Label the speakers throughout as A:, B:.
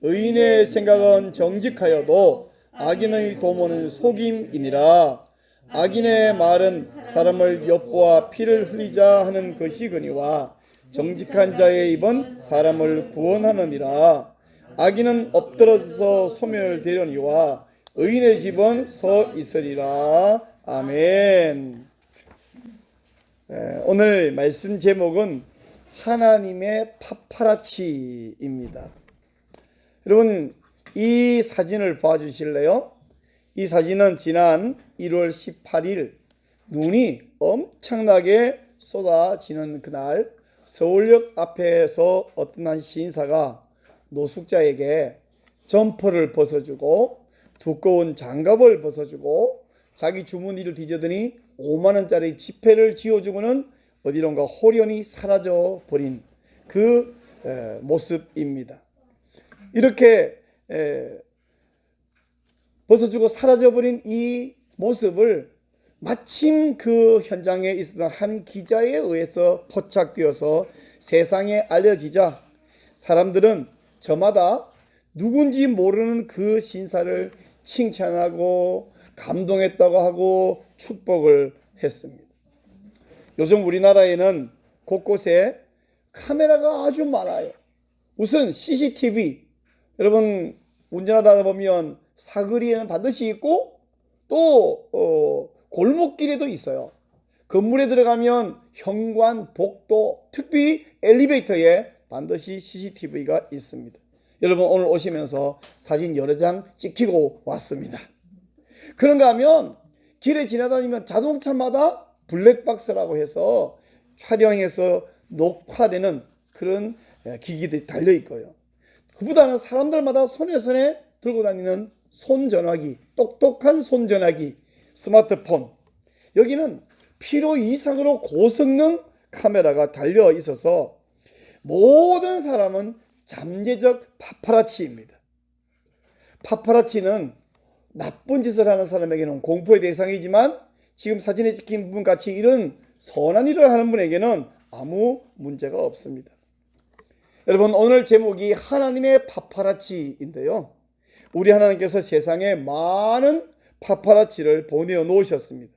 A: 의인의 생각은 정직하여도 악인의 도모는 속임이니라. 악인의 말은 사람을 엿보아 피를 흘리자 하는 것이거니와 정직한 자의 입은 사람을 구원하느니라. 악인은 엎드러져서 소멸되려니와 의인의 집은 서 있으리라. 아멘. 오늘 말씀 제목은 하나님의 파파라치입니다. 여러분, 이 사진을 봐주실래요? 이 사진은 지난 1월 18일 눈이 엄청나게 쏟아지는 그날 서울역 앞에서 어떤 한 시인사가 노숙자에게 점퍼를 벗어주고 두꺼운 장갑을 벗어주고 자기 주머니를 뒤져더니 5만원짜리 지폐를 쥐어주고는 어디론가 홀연히 사라져 버린 그 모습입니다. 이렇게 벗어주고 사라져버린 이 모습을 마침 그 현장에 있었던 한 기자에 의해서 포착되어서 세상에 알려지자 사람들은 저마다 누군지 모르는 그 신사를 칭찬하고 감동했다고 하고 축복을 했습니다. 요즘 우리나라에는 곳곳에 카메라가 아주 많아요. 우선 CCTV, 여러분 운전하다 보면 사거리에는 반드시 있고 또 골목길에도 있어요. 건물에 들어가면 현관, 복도, 특히 엘리베이터에 반드시 CCTV가 있습니다. 여러분 오늘 오시면서 사진 여러 장 찍히고 왔습니다. 그런가 하면 길에 지나다니면 자동차마다 블랙박스라고 해서 촬영해서 녹화되는 그런 기기들이 달려있고요. 그보다는 사람들마다 손에 들고 다니는 손전화기, 똑똑한 손전화기, 스마트폰, 여기는 필요 이상으로 고성능 카메라가 달려 있어서 모든 사람은 잠재적 파파라치입니다. 파파라치는 나쁜 짓을 하는 사람에게는 공포의 대상이지만 지금 사진에 찍힌 분 같이 이런 선한 일을 하는 분에게는 아무 문제가 없습니다. 여러분 오늘 제목이 하나님의 파파라치인데요. 우리 하나님께서 세상에 많은 파파라치를 보내어 놓으셨습니다.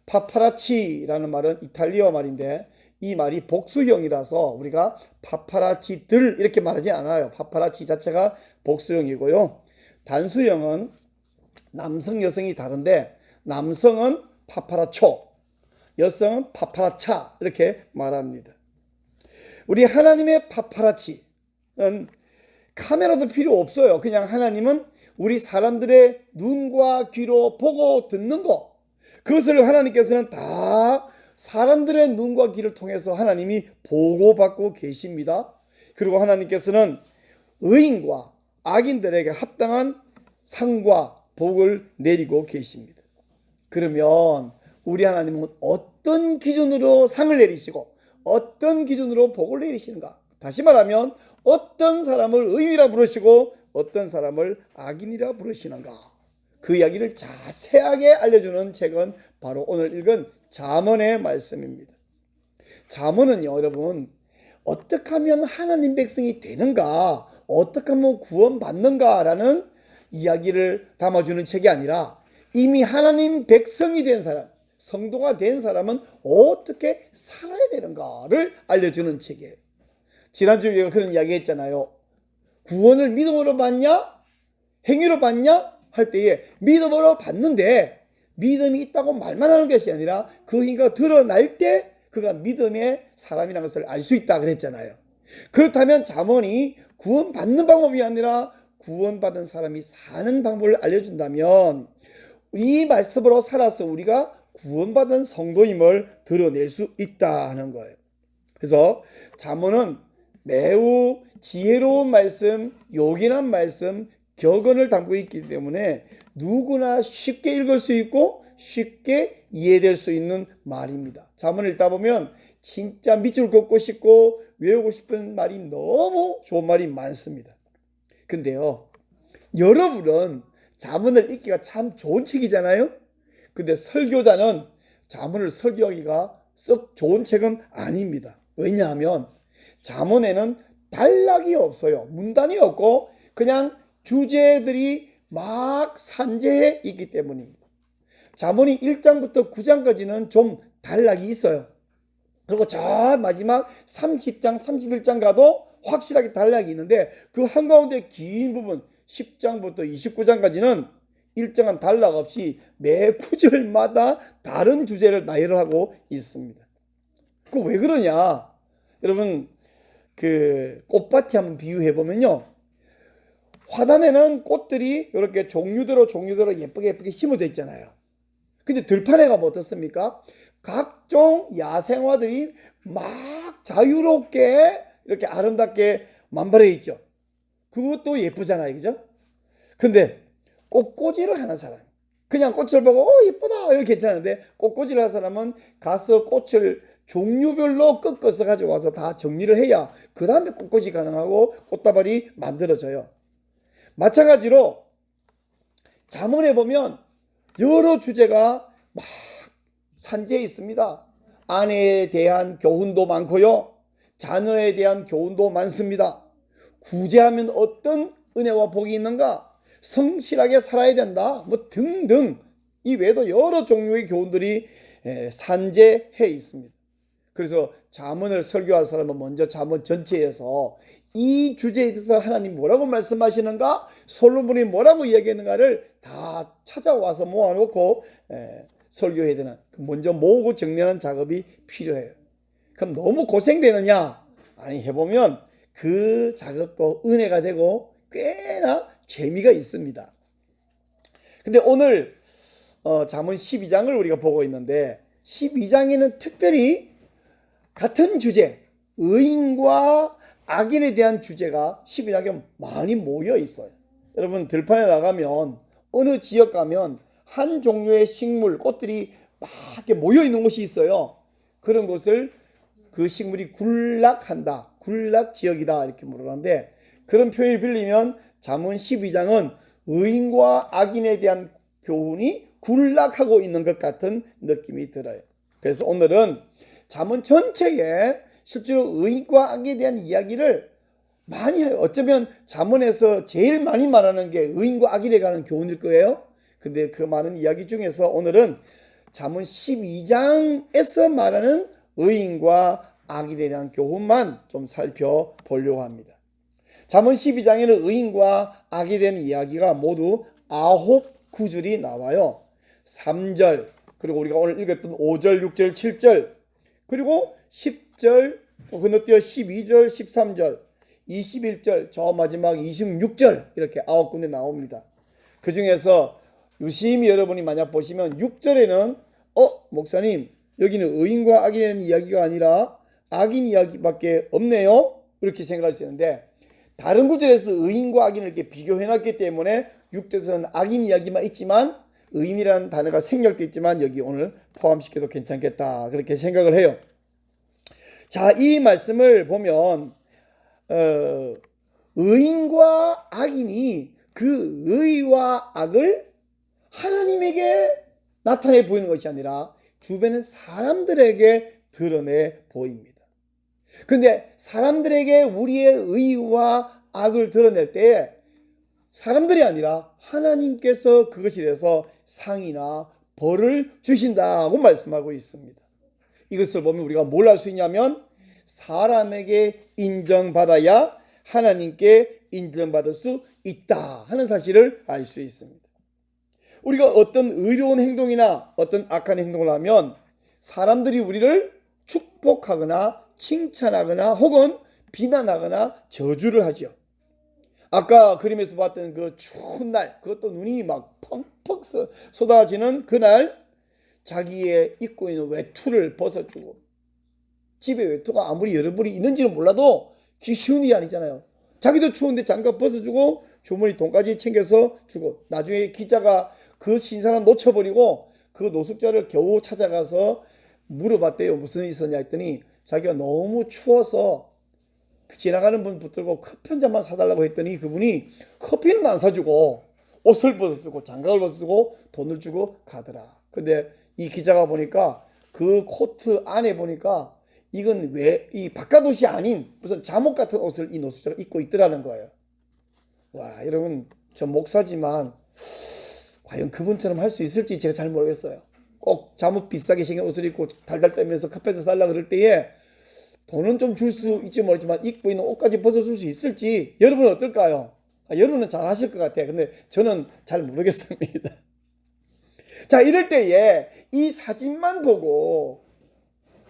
A: 파파라치라는 말은 이탈리아 말인데 이 말이 복수형이라서 우리가 파파라치들 이렇게 말하지 않아요. 파파라치 자체가 복수형이고요. 단수형은 남성 여성이 다른데 남성은 파파라초, 여성은 파파라차 이렇게 말합니다. 우리 하나님의 파파라치는 카메라도 필요 없어요. 그냥 하나님은 우리 사람들의 눈과 귀로 보고 듣는 거, 그것을 하나님께서는 다 사람들의 눈과 귀를 통해서 하나님이 보고받고 계십니다. 그리고 하나님께서는 의인과 악인들에게 합당한 상과 복을 내리고 계십니다. 그러면 우리 하나님은 어떤 기준으로 상을 내리시고 어떤 기준으로 복을 내리시는가? 다시 말하면 어떤 사람을 의인이라 부르시고 어떤 사람을 악인이라 부르시는가? 그 이야기를 자세하게 알려주는 책은 바로 오늘 읽은 잠언의 말씀입니다. 잠언은요, 여러분, 어떻게 하면 하나님 백성이 되는가, 어떻게 하면 구원받는가라는 이야기를 담아주는 책이 아니라 이미 하나님 백성이 된 사람, 성도가 된 사람은 어떻게 살아야 되는가를 알려주는 책이에요. 지난주에 우리가 그런 이야기 했잖아요. 구원을 믿음으로 받냐? 행위로 받냐? 할 때에 믿음으로 받는데 믿음이 있다고 말만 하는 것이 아니라 그 행위가 드러날 때 그가 믿음의 사람이라는 것을 알 수 있다 그랬잖아요. 그렇다면 잠언이 구원받는 방법이 아니라 구원받은 사람이 사는 방법을 알려준다면 이 말씀으로 살아서 우리가 구원받은 성도임을 드러낼 수 있다 하는 거예요. 그래서 잠언은 매우 지혜로운 말씀, 요긴한 말씀, 격언을 담고 있기 때문에 누구나 쉽게 읽을 수 있고 쉽게 이해될 수 있는 말입니다. 잠언을 읽다 보면 진짜 밑줄 긋고 싶고 외우고 싶은 말이 너무 좋은 말이 많습니다. 근데요, 여러분은 잠언을 읽기가 참 좋은 책이잖아요. 근데 설교자는 잠언을 설교하기가 썩 좋은 책은 아닙니다. 왜냐하면 잠언에는 단락이 없어요. 문단이 없고 그냥 주제들이 막 산재해 있기 때문입니다. 잠언이 1장부터 9장까지는 좀 단락이 있어요. 그리고 저 마지막 30장, 31장 가도 확실하게 단락이 있는데 그 한가운데 긴 부분 10장부터 29장까지는 일정한 단락 없이 매 구절마다 다른 주제를 나열을 하고 있습니다. 그 왜 그러냐? 여러분 그 꽃밭에 한번 비유해 보면요. 화단에는 꽃들이 이렇게 종류대로 예쁘게 심어져 있잖아요. 근데 들판에 가면 어떻습니까? 각종 야생화들이 막 자유롭게 이렇게 아름답게 만발해 있죠. 그것도 예쁘잖아요. 그죠? 근데 꽃꽂이를 하는 사람, 그냥 꽃을 보고 예쁘다 이렇게 괜찮은데 꽃꽂이를 하는 사람은 가서 꽃을 종류별로 꺾어서 가져와서 다 정리를 해야 그 다음에 꽃꽂이 가능하고 꽃다발이 만들어져요. 마찬가지로 잠언에 보면 여러 주제가 막 산재해 있습니다. 아내에 대한 교훈도 많고요. 자녀에 대한 교훈도 많습니다. 구제하면 어떤 은혜와 복이 있는가? 성실하게 살아야 된다. 뭐 등등 이 외에도 여러 종류의 교훈들이 산재해 있습니다. 그래서 잠언을 설교할 사람은 먼저 잠언 전체에서 이 주제에 대해서 하나님 뭐라고 말씀하시는가, 솔로몬이 뭐라고 이야기했는가를 다 찾아와서 모아놓고 설교해야 되는, 먼저 모으고 정리하는 작업이 필요해요. 그럼 너무 고생되느냐? 아니, 해보면 그 작업도 은혜가 되고 꽤나 재미가 있습니다. 근데 오늘 잠언 12장을 우리가 보고 있는데 12장에는 특별히 같은 주제, 의인과 악인에 대한 주제가 12장에 많이 모여 있어요. 여러분 들판에 나가면 어느 지역 가면 한 종류의 식물, 꽃들이 막 이렇게 모여 있는 곳이 있어요. 그런 곳을 그 식물이 굴락한다, 굴락 지역이다 이렇게 부르는데, 그런 표현을 빌리면 잠언 12장은 의인과 악인에 대한 교훈이 굴락하고 있는 것 같은 느낌이 들어요. 그래서 오늘은 잠언 전체에 실제로 의인과 악에 대한 이야기를 많이 해요. 어쩌면 잠언에서 제일 많이 말하는 게 의인과 악에 관한 교훈일 거예요. 근데 그 많은 이야기 중에서 오늘은 잠언 12장에서 말하는 의인과 악에 대한 교훈만 좀 살펴보려고 합니다. 잠언 12장에는 의인과 악에 대한 이야기가 모두 9구절이 나와요. 3절, 그리고 우리가 오늘 읽었던 5절, 6절, 7절, 그리고 10절, 건너뛰어 12절, 13절, 21절, 저 마지막 26절 이렇게 9군데 나옵니다. 그 중에서 유심히 여러분이 만약 보시면 6절에는 목사님 여기는 의인과 악에 대한 이야기가 아니라 악인 이야기밖에 없네요 이렇게 생각할 수 있는데, 다른 구절에서 의인과 악인을 이렇게 비교해놨기 때문에 6절에서는 악인 이야기만 있지만 의인이라는 단어가 생략되어 있지만 여기 오늘 포함시켜도 괜찮겠다 그렇게 생각을 해요. 자, 이 말씀을 보면 의인과 악인이 그 의와 악을 하나님에게 나타내 보이는 것이 아니라 주변의 사람들에게 드러내 보입니다. 근데 사람들에게 우리의 의와 악을 드러낼 때 사람들이 아니라 하나님께서 그것에 대해서 상이나 벌을 주신다고 말씀하고 있습니다. 이것을 보면 우리가 뭘 알 수 있냐면 사람에게 인정받아야 하나님께 인정받을 수 있다 하는 사실을 알 수 있습니다. 우리가 어떤 의로운 행동이나 어떤 악한 행동을 하면 사람들이 우리를 축복하거나 칭찬하거나 혹은 비난하거나 저주를 하죠. 아까 그림에서 봤던 그 추운 날, 그것도 눈이 막 펑펑 쏟아지는 그날 자기의 입고 있는 외투를 벗어주고, 집에 외투가 아무리 여러 벌이 있는지는 몰라도 그게 쉬운 일이 아니잖아요. 자기도 추운데 장갑 벗어주고 주머니 돈까지 챙겨서 주고, 나중에 기자가 그 신사람 놓쳐버리고 그 노숙자를 겨우 찾아가서 물어봤대요. 무슨 일 있었냐 했더니 자기가 너무 추워서 지나가는 분 붙들고 커피 한 잔만 사달라고 했더니 그분이 커피는 안 사주고 옷을 벗어주고 장갑을 벗어주고 돈을 주고 가더라. 근데 이 기자가 보니까 그 코트 안에 보니까 이건 왜 이 바깥 옷이 아닌 무슨 잠옷 같은 옷을 이 노숙자가 입고 있더라는 거예요. 와, 여러분, 저 목사지만 과연 그분처럼 할 수 있을지 제가 잘 모르겠어요. 꼭 잠옷 비싸게 생긴 옷을 입고 달달 떨면서 카페에서 달라 그럴 때에 돈은 좀 줄 수 있지 모르지만 입고 있는 옷까지 벗어줄 수 있을지 여러분은 어떨까요? 여러분은 잘 하실 것 같아요. 근데 저는 잘 모르겠습니다. 자, 이럴 때에 이 사진만 보고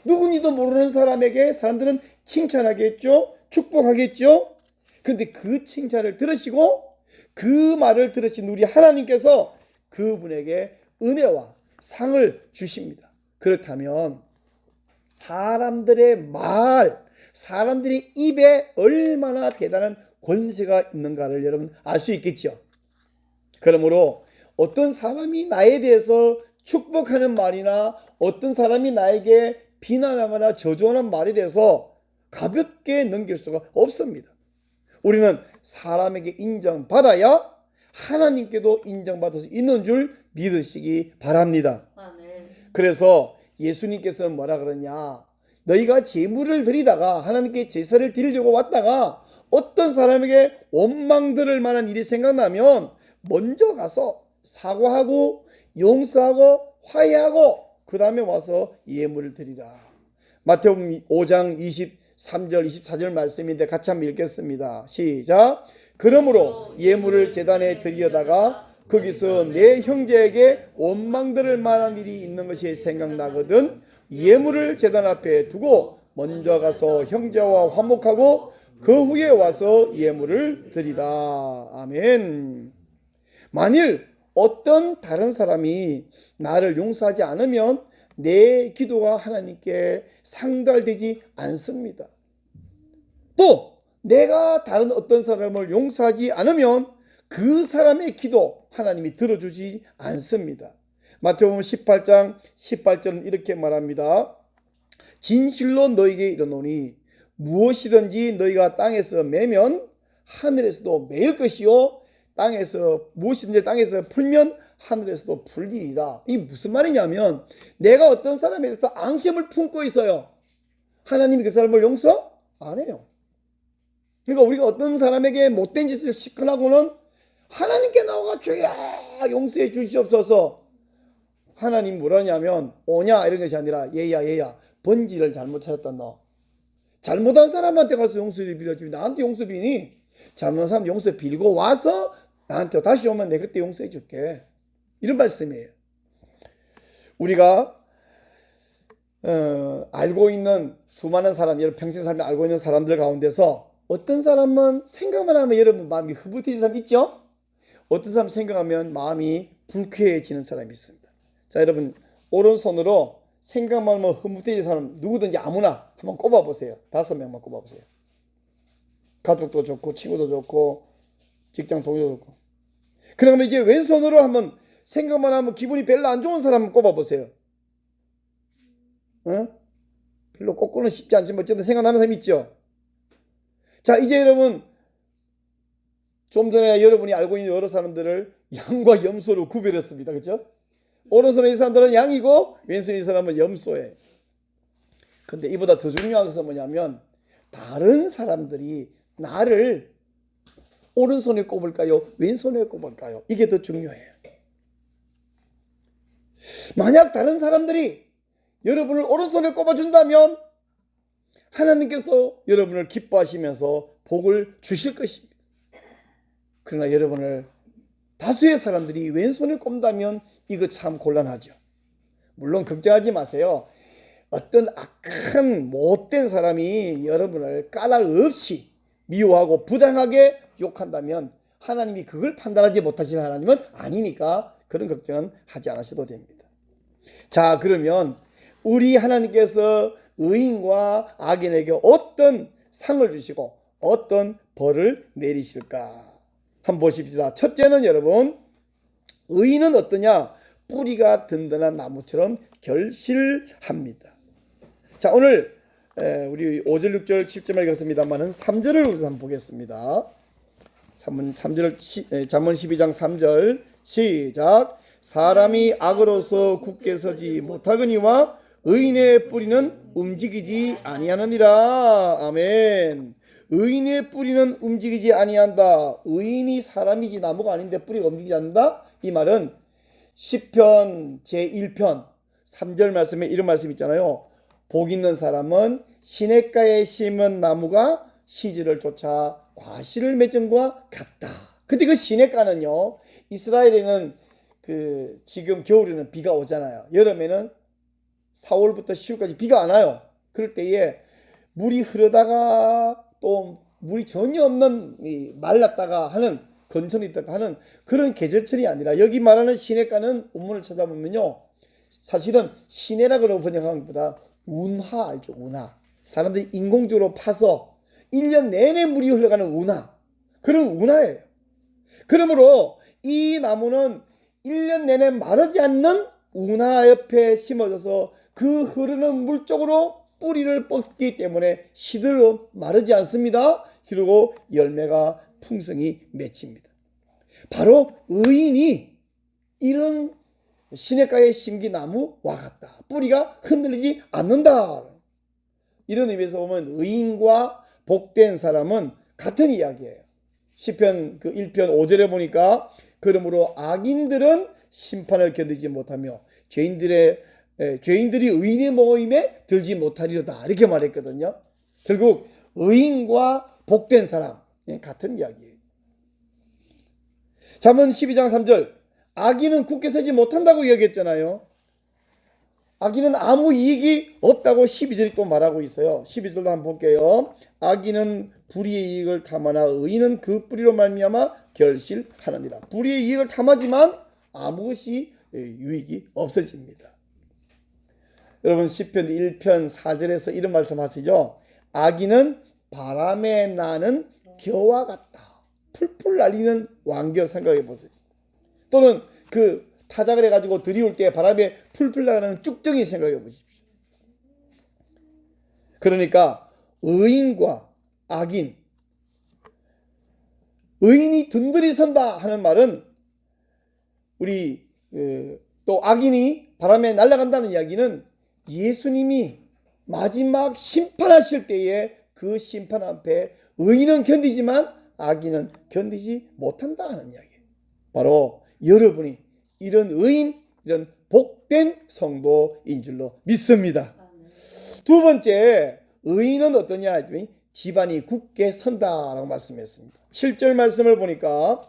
A: 누군지도 모르는 사람에게 사람들은 칭찬하겠죠? 축복하겠죠? 근데 그 칭찬을 들으시고 그 말을 들으신 우리 하나님께서 그분에게 은혜와 상을 주십니다. 그렇다면 사람들의 말, 사람들의 입에 얼마나 대단한 권세가 있는가를 여러분 알 수 있겠죠. 그러므로 어떤 사람이 나에 대해서 축복하는 말이나 어떤 사람이 나에게 비난하거나 저주하는 말에 대해서 가볍게 넘길 수가 없습니다. 우리는 사람에게 인정받아야 하나님께도 인정받을 수 있는 줄 믿으시기 바랍니다. 아멘. 그래서 예수님께서는 뭐라 그러냐, 너희가 제물을 드리다가 하나님께 제사를 드리려고 왔다가 어떤 사람에게 원망 들을 만한 일이 생각나면 먼저 가서 사과하고 용서하고 화해하고 그 다음에 와서 예물을 드리라. 마태복음 5장 23절 24절 말씀인데 같이 한번 읽겠습니다. 시작. 그러므로 예물을 제단에 드리려다가 거기서 내 형제에게 원망 들을 만한 일이 있는 것이 생각나거든 예물을 제단 앞에 두고 먼저 가서 형제와 화목하고 그 후에 와서 예물을 드리라. 아멘. 만일 어떤 다른 사람이 나를 용서하지 않으면 내 기도가 하나님께 상달되지 않습니다. 또 내가 다른 어떤 사람을 용서하지 않으면 그 사람의 기도 하나님이 들어주지 않습니다. 마태복음 18장 18절은 이렇게 말합니다. 진실로 너희에게 이르노니 무엇이든지 너희가 땅에서 매면 하늘에서도 매일 것이요 땅에서 무엇이든지 땅에서 풀면 하늘에서도 풀리리라. 이게 무슨 말이냐면 내가 어떤 사람에 대해서 앙심을 품고 있어요. 하나님이 그 사람을 용서 안 해요. 그러니까 우리가 어떤 사람에게 못된 짓을 시큰하고는 하나님께 나와가 주여 용서해 주시옵소서. 하나님 뭐라냐면 오냐 이런 것이 아니라 얘야 번지를 잘못 찾았다. 너 잘못한 사람한테 가서 용서를 빌어주니 나한테 용서 비니? 잘못한 사람 용서 빌고 와서 나한테 다시 오면 내가 그때 용서해 줄게. 이런 말씀이에요. 우리가 알고 있는 수많은 사람, 여러분 평생 살며 알고 있는 사람들 가운데서 어떤 사람은 생각만 하면 여러분 마음이 흐뭇해지는 사람 있죠? 어떤 사람 생각하면 마음이 불쾌해지는 사람이 있습니다. 자, 여러분 오른손으로 생각만 하면 흐뭇해지는 사람 누구든지 아무나 한번 꼽아보세요. 5명만 꼽아보세요. 가족도 좋고 친구도 좋고 직장 동료도 좋고. 그러면 이제 왼손으로 한번 생각만 하면 기분이 별로 안 좋은 사람 한번 꼽아보세요. 별로 꼽고는 쉽지 않지만 어쨌든 생각나는 사람 있죠. 자, 이제 여러분 좀 전에 여러분이 알고 있는 여러 사람들을 양과 염소로 구별했습니다. 그렇죠? 오른손에 이 사람들은 양이고 왼손에 이 사람은 염소예요. 근데 이보다 더 중요한 것은 뭐냐면 다른 사람들이 나를 오른손에 꼽을까요? 왼손에 꼽을까요? 이게 더 중요해요. 만약 다른 사람들이 여러분을 오른손에 꼽아준다면 하나님께서 여러분을 기뻐하시면서 복을 주실 것입니다. 그러나 여러분을 다수의 사람들이 왼손에 꼽는다면 이거 참 곤란하죠. 물론 걱정하지 마세요. 어떤 악한 못된 사람이 여러분을 까닭 없이 미워하고 부당하게 욕한다면 하나님이 그걸 판단하지 못하시는 하나님은 아니니까 그런 걱정은 하지 않으셔도 됩니다. 자, 그러면 우리 하나님께서 의인과 악인에게 어떤 상을 주시고 어떤 벌을 내리실까? 한번 보십시다. 첫째는 여러분, 의인은 어떠냐? 뿌리가 든든한 나무처럼 결실합니다. 자, 오늘 우리 5절, 6절, 7절을 읽었습니다만은 3절을 우리 한번 보겠습니다. 잠언 12장 3절 시작. 사람이 악으로서 굳게 서지 못하거니와 의인의 뿌리는 움직이지 아니하느니라. 아멘. 의인의 뿌리는 움직이지 아니한다. 의인이 사람이지 나무가 아닌데 뿌리가 움직이지 않는다. 이 말은 시편 제1편 3절 말씀에 이런 말씀 있잖아요. 복 있는 사람은 시냇가에 심은 나무가 시절을 쫓아 과실을 맺은 것과 같다. 근데 그 시냇가는요, 이스라엘에는 지금 겨울에는 비가 오잖아요. 여름에는 4월부터 10월까지 비가 안 와요. 그럴 때에 물이 흐르다가 또 물이 전혀 없는 말랐다가 하는 건천이 있다가 하는 그런 계절철이 아니라, 여기 말하는 시냇가는 원문을 찾아보면요, 사실은 시내라고 번역한 것보다 운하 알죠? 운하. 사람들이 인공적으로 파서 1년 내내 물이 흘러가는 운하. 그런 운하예요. 그러므로 이 나무는 1년 내내 마르지 않는 운하 옆에 심어져서 그 흐르는 물 쪽으로 뿌리를 뻗기 때문에 시들어 마르지 않습니다. 그리고 열매가 풍성히 맺힙니다. 바로 의인이 이런 시냇가에 심긴 나무와 같다. 뿌리가 흔들리지 않는다. 이런 의미에서 보면 의인과 복된 사람은 같은 이야기예요. 시편 1편 5절에 보니까 그러므로 악인들은 심판을 견디지 못하며 죄인들이 의인의 모임에 들지 못하리로다. 이렇게 말했거든요. 결국 의인과 복된 사람 같은 이야기예요. 잠언 12장 3절 악인은 굳게 서지 못한다고 이야기했잖아요. 악인은 아무 이익이 없다고 12절이 또 말하고 있어요. 12절도 한번 볼게요. 악인은 불의의 이익을 탐하나 의인은 그 뿌리로 말미암아 결실하느니라. 불의의 이익을 탐하지만 아무것이 유익이 없어집니다. 여러분 시편 1편 4절에서 이런 말씀하시죠. 악인은 바람에 나는 겨와 같다. 풀풀 날리는 왕겨 생각해 보세요. 또는 타작을 해가지고 들이올 때 바람에 풀풀 나가는 쭉정이 생각해 보십시오. 그러니까 의인과 악인, 의인이 든든히 선다 하는 말은 또 악인이 바람에 날아간다는 이야기는 예수님이 마지막 심판하실 때에 그 심판 앞에 의인은 견디지만 악인은 견디지 못한다 하는 이야기예요. 바로 여러분이 이런 의인, 이런 복된 성도인 줄로 믿습니다. 두 번째, 의인은 어떠냐? 집안이 굳게 선다라고 말씀했습니다. 7절 말씀을 보니까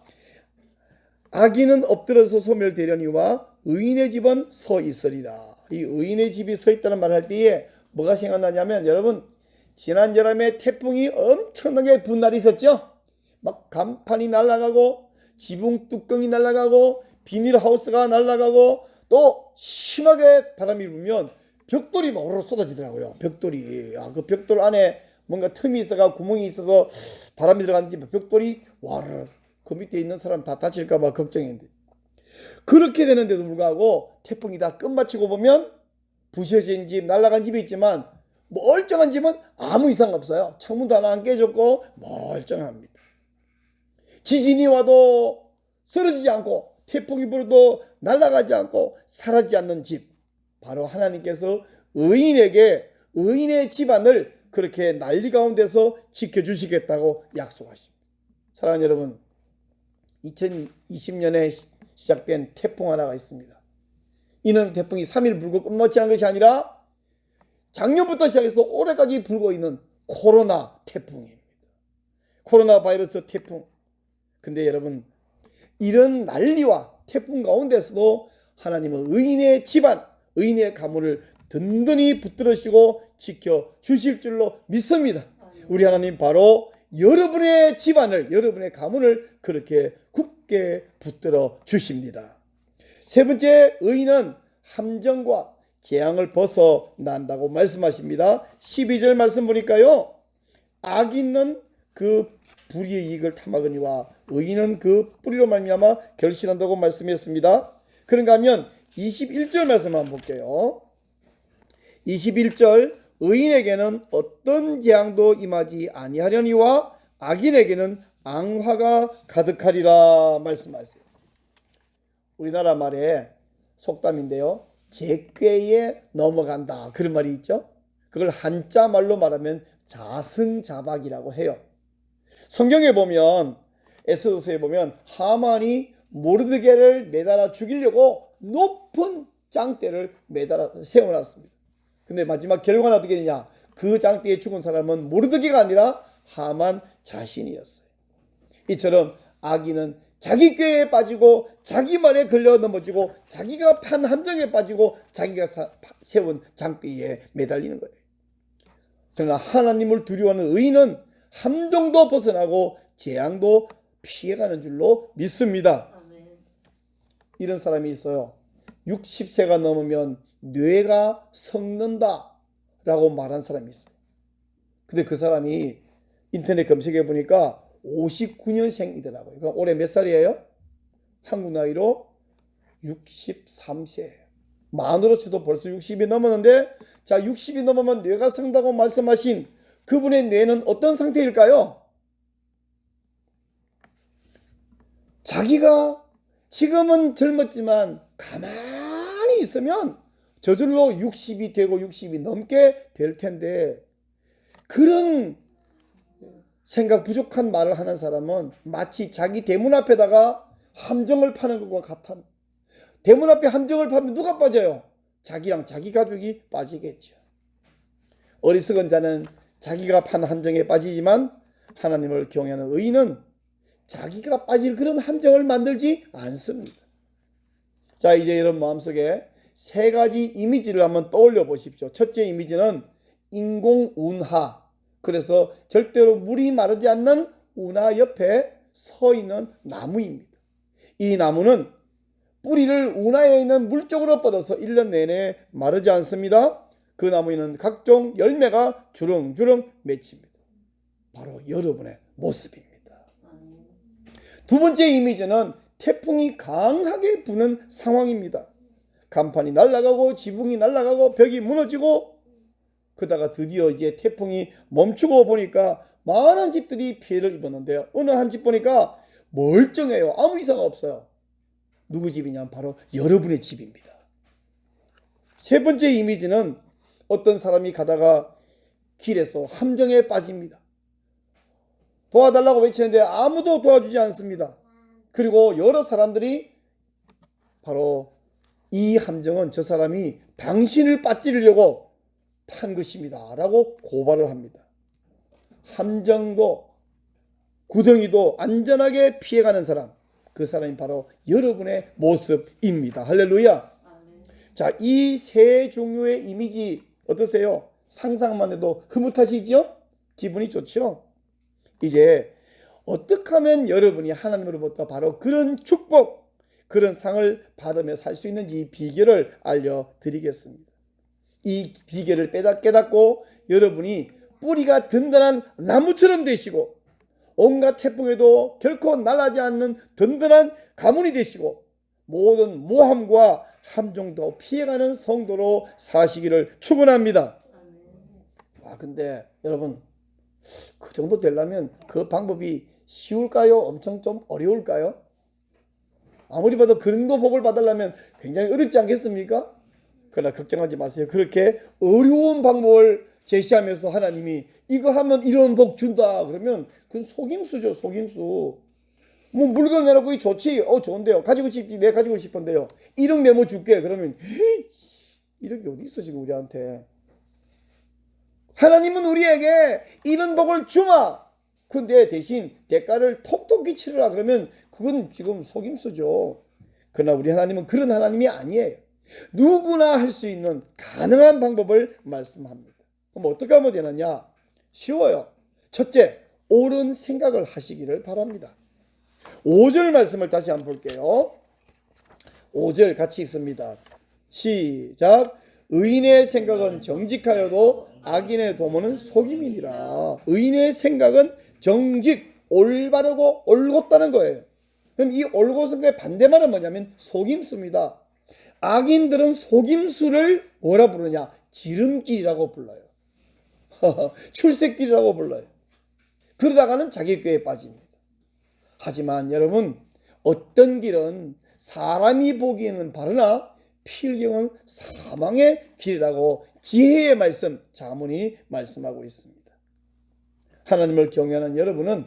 A: 악인은 엎드려서 소멸되려니와 의인의 집은 서 있으리라. 이 의인의 집이 서 있다는 말을 할 때에 뭐가 생각나냐면, 여러분 지난 여름에 태풍이 엄청나게 분 날이 있었죠. 막 간판이 날아가고 지붕 뚜껑이 날아가고 비닐하우스가 날아가고 또 심하게 바람이 불면 벽돌이 막 오르르 쏟아지더라고요. 벽돌이. 그 벽돌 안에 뭔가 틈이 있어가 구멍이 있어서 바람이 들어가는지 벽돌이 와르르 그 밑에 있는 사람 다 다칠까봐 걱정인데, 그렇게 되는데도 불구하고 태풍이 다 끝마치고 보면 부셔진 집, 날아간 집이 있지만 멀쩡한 집은 아무 이상 없어요. 창문도 하나 안 깨졌고 멀쩡합니다. 지진이 와도 쓰러지지 않고 태풍이 불어도 날아가지 않고 사라지지 않는 집, 바로 하나님께서 의인에게 의인의 집안을 그렇게 난리 가운데서 지켜주시겠다고 약속하십니다. 사랑하는 여러분, 2020년에 시작된 태풍 하나가 있습니다. 이는 태풍이 3일 불고 끝마치 않은 것이 아니라 작년부터 시작해서 올해까지 불고 있는 코로나 태풍입니다. 코로나 바이러스 태풍. 근데 여러분, 이런 난리와 태풍 가운데서도 하나님은 의인의 집안, 의인의 가문을 든든히 붙들으시고 지켜주실 줄로 믿습니다. 우리 하나님 바로 여러분의 집안을, 여러분의 가문을 그렇게 굳게 붙들어 주십니다. 세 번째, 의인은 함정과 재앙을 벗어난다고 말씀하십니다. 12절 말씀 보니까요, 악인은 그 불의의 이익을 탐하거니와 의인은 그 뿌리로 말미암아 결실한다고 말씀했습니다. 그런가 하면 21절 말씀 한번 볼게요. 21절, 의인에게는 어떤 재앙도 임하지 아니하려니와 악인에게는 앙화가 가득하리라 말씀하세요. 우리나라 말에 속담인데요, 제꾀에 넘어간다 그런 말이 있죠. 그걸 한자 말로 말하면 자승자박이라고 해요. 성경에 보면 에스더서에 보면 하만이 모르드게를 매달아 죽이려고 높은 장대를 매달아 세워놨습니다. 근데 마지막 결과는 어떻게 되냐? 그 장대에 죽은 사람은 모르드게가 아니라 하만 자신이었어요. 이처럼 악인은 자기 꾀에 빠지고 자기 말에 걸려 넘어지고 자기가 판 함정에 빠지고 자기가 세운 장대에 매달리는 거예요. 그러나 하나님을 두려워하는 의인은 함정도 벗어나고 재앙도 피해가는 줄로 믿습니다. 이런 사람이 있어요. 60세가 넘으면 뇌가 썩는다 라고 말한 사람이 있어요. 근데 그 사람이 인터넷 검색해 보니까 59년생이더라고요. 그럼 올해 몇 살이에요? 한국 나이로 63세. 만으로 쳐도 벌써 60이 넘었는데, 자, 60이 넘으면 뇌가 썩는다고 말씀하신 그분의 뇌는 어떤 상태일까요? 자기가 지금은 젊었지만 가만히 있으면 저절로 60이 되고 60이 넘게 될 텐데, 그런 생각 부족한 말을 하는 사람은 마치 자기 대문 앞에다가 함정을 파는 것과 같아. 대문 앞에 함정을 파면 누가 빠져요? 자기랑 자기 가족이 빠지겠죠. 어리석은 자는 자기가 판 함정에 빠지지만 하나님을 경외하는 의인은 자기가 빠질 그런 함정을 만들지 않습니다. 자, 이제 여러분 마음속에 세 가지 이미지를 한번 떠올려 보십시오. 첫째 이미지는 인공운하. 그래서 절대로 물이 마르지 않는 운하 옆에 서 있는 나무입니다. 이 나무는 뿌리를 운하에 있는 물 쪽으로 뻗어서 1년 내내 마르지 않습니다. 그 나무에는 각종 열매가 주렁주렁 맺힙니다. 바로 여러분의 모습입니다. 두 번째 이미지는 태풍이 강하게 부는 상황입니다. 간판이 날아가고 지붕이 날아가고 벽이 무너지고, 그러다가 드디어 이제 태풍이 멈추고 보니까 많은 집들이 피해를 입었는데요. 어느 한 집 보니까 멀쩡해요. 아무 이상 없어요. 누구 집이냐면 바로 여러분의 집입니다. 세 번째 이미지는 어떤 사람이 가다가 길에서 함정에 빠집니다. 도와달라고 외치는데 아무도 도와주지 않습니다. 그리고 여러 사람들이 바로 이 함정은 저 사람이 당신을 빠뜨리려고 판 것입니다 라고 고발을 합니다. 함정도 구덩이도 안전하게 피해가는 사람, 그 사람이 바로 여러분의 모습입니다. 할렐루야. 자, 이 세 종류의 이미지 어떠세요? 상상만 해도 흐뭇하시죠? 기분이 좋죠? 이제 어떻게 하면 여러분이 하나님으로부터 바로 그런 축복, 그런 상을 받으며 살 수 있는지 비결을 알려드리겠습니다. 이 비결을 깨닫고 여러분이 뿌리가 든든한 나무처럼 되시고 온갖 태풍에도 결코 날아가지 않는 든든한 가문이 되시고 모든 모함과 함정도 피해가는 성도로 사시기를 축원합니다. 근데 여러분, 그 정도 되려면 그 방법이 쉬울까요? 엄청 좀 어려울까요? 아무리 봐도 그 정도 복을 받으려면 굉장히 어렵지 않겠습니까? 그러나 걱정하지 마세요. 그렇게 어려운 방법을 제시하면서 하나님이 이거 하면 이런 복 준다 그러면 그건 속임수죠. 속임수. 뭐 물건 내놓고 이 좋지? 좋은데요. 가지고 싶지? 내 가지고 싶은데요. 1억 메모 줄게. 그러면 1억이 어디 있어 지금 우리한테. 하나님은 우리에게 이런 복을 주마. 근데 대신 대가를 톡톡히 치르라 그러면 그건 지금 속임수죠. 그러나 우리 하나님은 그런 하나님이 아니에요. 누구나 할 수 있는 가능한 방법을 말씀합니다. 그럼 어떻게 하면 되느냐? 쉬워요. 첫째, 옳은 생각을 하시기를 바랍니다. 5절 말씀을 다시 한번 볼게요. 5절 같이 읽습니다. 시작. 의인의 생각은 정직하여도 악인의 도모는 속임이니라. 의인의 생각은 정직, 올바르고 올곧다는 거예요. 그럼 이 올곧은 반대말은 뭐냐면 속임수입니다. 악인들은 속임수를 뭐라 부르냐? 지름길이라고 불러요. 출세길이라고 불러요. 그러다가는 자기 꾀에 빠집니다. 하지만 여러분, 어떤 길은 사람이 보기에는 바르나 필경은 사망의 길이라고 지혜의 말씀, 자문이 말씀하고 있습니다. 하나님을 경외하는 여러분은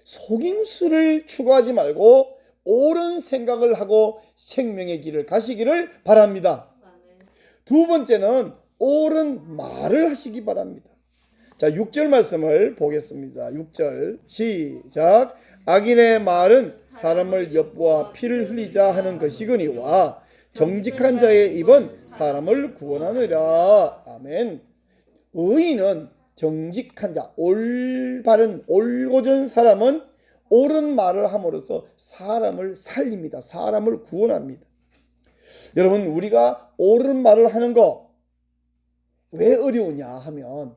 A: 속임수를 추구하지 말고 옳은 생각을 하고 생명의 길을 가시기를 바랍니다. 두 번째는 옳은 말을 하시기 바랍니다. 자, 6절 말씀을 보겠습니다. 6절 시작. 악인의 말은 사람을 엿보아 피를 흘리자 하는 것이거니와 정직한 자의 입은 사람을 구원하느라. 아멘. 의인은 정직한 자, 올바른 올곧은 사람은 옳은 말을 함으로써 사람을 살립니다. 사람을 구원합니다. 여러분, 우리가 옳은 말을 하는 거 왜 어려우냐 하면,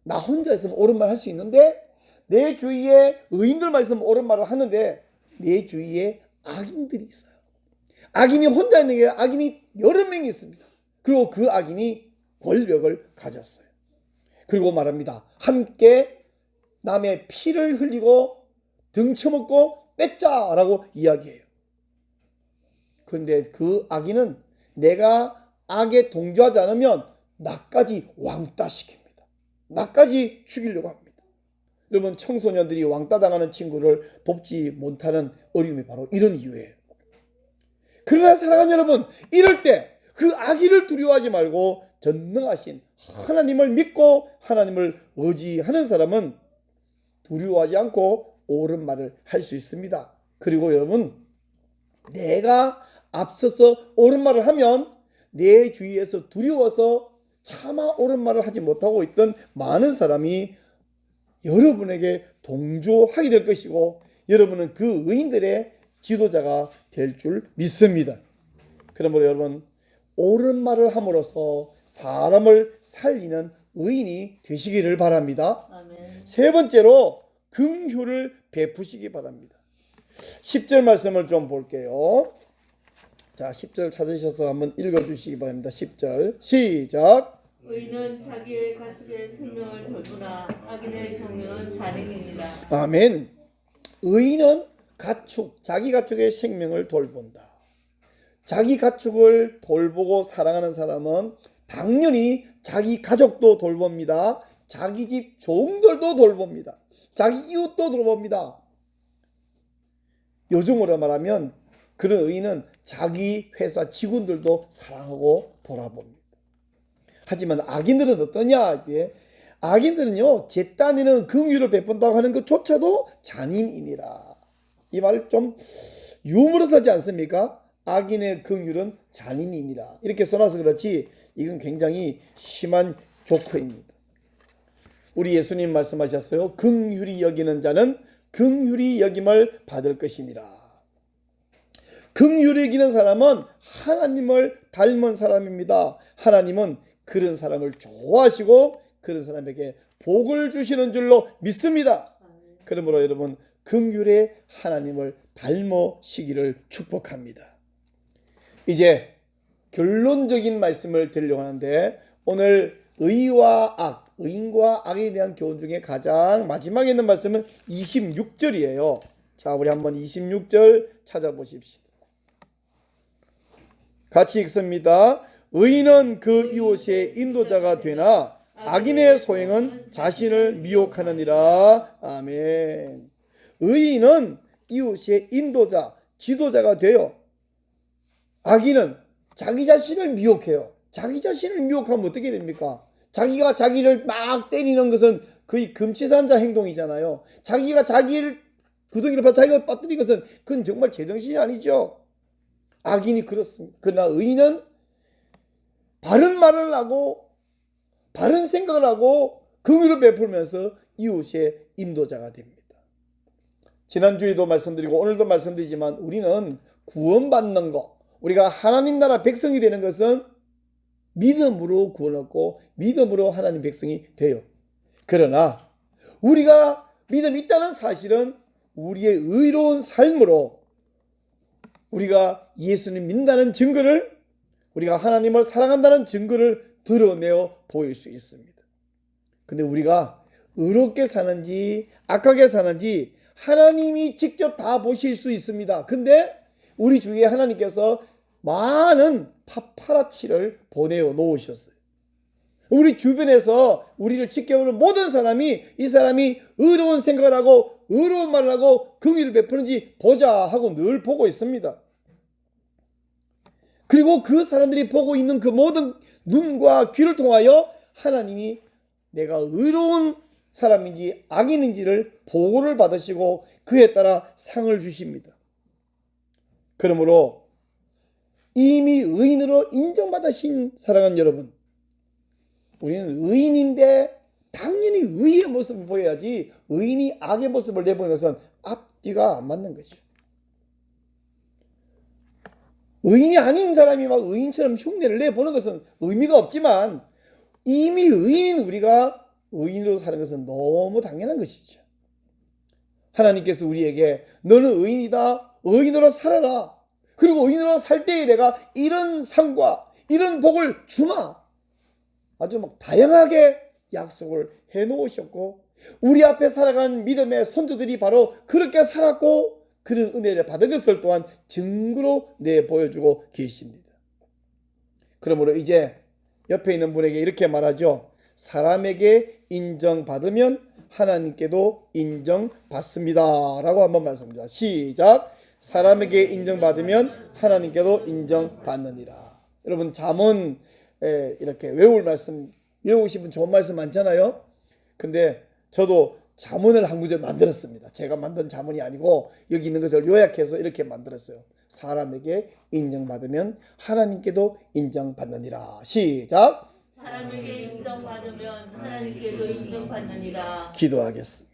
A: 나 혼자 있으면 옳은 말 할 수 있는데 내 주위에 의인들만 있으면 옳은 말을 하는데 내 주위에 악인들이 있어요. 악인이 혼자 있는 게 악인이 여러 명이 있습니다. 그리고 그 악인이 권력을 가졌어요. 그리고 말합니다. 함께 남의 피를 흘리고 등쳐먹고 뺏자라고 이야기해요. 그런데 그 악인은 내가 악에 동조하지 않으면 나까지 왕따시킵니다. 나까지 죽이려고 합니다. 여러분, 청소년들이 왕따 당하는 친구를 돕지 못하는 어려움이 바로 이런 이유예요. 그러나 사랑하는 여러분, 이럴 때 그 악인을 두려워하지 말고 전능하신 하나님을 믿고 하나님을 의지하는 사람은 두려워하지 않고 옳은 말을 할 수 있습니다. 그리고 여러분, 내가 앞서서 옳은 말을 하면 내 주위에서 두려워서 차마 옳은 말을 하지 못하고 있던 많은 사람이 여러분에게 동조하게 될 것이고 여러분은 그 의인들의 지도자가 될 줄 믿습니다. 그러므로 여러분, 옳은 말을 함으로써 사람을 살리는 의인이 되시기를 바랍니다. 아멘. 세 번째로 긍휼을 베푸시기 바랍니다. 10절 말씀을 좀 볼게요. 자, 10절 찾으셔서 한번 읽어주시기 바랍니다. 10절 시작.
B: 의인은 자기의 가축의 생명을 돌보나 악인의 경륜은 잔인입니다.
A: 아멘. 의인은 자기 가축의 생명을 돌본다. 자기 가축을 돌보고 사랑하는 사람은 당연히 자기 가족도 돌봅니다. 자기 집 종들도 돌봅니다. 자기 이웃도 돌봅니다. 요즘으로 말하면 그런 의인은 자기 회사 직원들도 사랑하고 돌아봅니다. 하지만 악인들은 어떠냐? 악인들은요, 제 딴에는 긍휼을 베푼다고 하는 것조차도 잔인이니라. 이 말 좀 유머러스하지 않습니까? 악인의 긍휼은 잔인이니라. 이렇게 써놔서 그렇지 이건 굉장히 심한 조커입니다. 우리 예수님 말씀하셨어요. 긍휼히 여기는 자는 긍휼히 여김을 받을 것이니라. 긍휼히 여기는 사람은 하나님을 닮은 사람입니다. 하나님은 그런 사람을 좋아하시고 그런 사람에게 복을 주시는 줄로 믿습니다. 그러므로 여러분, 긍휼의 하나님을 닮으시기를 축복합니다. 이제 결론적인 말씀을 드리려고 하는데, 오늘 의와 악, 의인과 악에 대한 교훈 중에 가장 마지막에 있는 말씀은 26절이에요. 자, 우리 한번 26절 찾아보십시다. 같이 읽습니다. 의인은 그 이웃의 인도자가 되나 악인의 소행은 자신을 미혹하느니라. 아멘. 의인은 이웃의 인도자, 지도자가 되어 악인은 자기 자신을 미혹해요. 자기 자신을 미혹하면 어떻게 됩니까? 자기가 자기를 막 때리는 것은 거의 금치산자 행동이잖아요. 자기가 자기를 구덩이를 봐 자기가 빠뜨린 것은 그건 정말 제정신이 아니죠. 악인이 그렇습니다. 그러나 의인은 바른 말을 하고 바른 생각을 하고 긍휼을 베풀면서 이웃의 인도자가 됩니다. 지난주에도 말씀드리고 오늘도 말씀드리지만 우리는 구원받는 것, 우리가 하나님 나라 백성이 되는 것은 믿음으로 구원받고 믿음으로 하나님 백성이 돼요. 그러나 우리가 믿음이 있다는 사실은 우리의 의로운 삶으로 우리가 예수님 믿는다는 증거를, 우리가 하나님을 사랑한다는 증거를 드러내어 보일 수 있습니다. 근데 우리가 의롭게 사는지 악하게 사는지 하나님이 직접 다 보실 수 있습니다. 근데 우리 주위에 하나님께서 많은 파파라치를 보내어 놓으셨어요. 우리 주변에서 우리를 지켜보는 모든 사람이 이 사람이 의로운 생각을 하고 의로운 말을 하고 긍휼을 베푸는지 보자 하고 늘 보고 있습니다. 그리고 그 사람들이 보고 있는 그 모든 눈과 귀를 통하여 하나님이 내가 의로운 사람인지 악인인지를 보고를 받으시고 그에 따라 상을 주십니다. 그러므로 이미 의인으로 인정받으신 사랑하는 여러분, 우리는 의인인데 당연히 의의 모습을 보여야지 의인이 악의 모습을 내보는 것은 앞뒤가 안 맞는 것이죠. 의인이 아닌 사람이 막 의인처럼 흉내를 내보는 것은 의미가 없지만 이미 의인인 우리가 의인으로 사는 것은 너무 당연한 것이죠. 하나님께서 우리에게 너는 의인이다, 의인으로 살아라, 그리고 의인으로 살 때에 내가 이런 상과 이런 복을 주마, 아주 막 다양하게 약속을 해놓으셨고 우리 앞에 살아간 믿음의 선조들이 바로 그렇게 살았고 그런 은혜를 받은 것을 또한 증거로 내보여주고 계십니다. 그러므로 이제 옆에 있는 분에게 이렇게 말하죠. 사람에게 인정받으면 하나님께도 인정받습니다 라고 한번 말씀드립니다. 시작. 사람에게 인정받으면 하나님께도 인정받느니라. 여러분 잠언 이렇게 외울 말씀, 외우고 싶은 좋은 말씀 많잖아요. 근데 저도 잠언을 한 구절 만들었습니다. 제가 만든 잠언이 아니고 여기 있는 것을 요약해서 이렇게 만들었어요. 사람에게 인정받으면 하나님께도 인정받느니라. 시작.
B: 사람에게 인정받으면 하나님께도 인정받느니라.
A: 기도하겠습니다.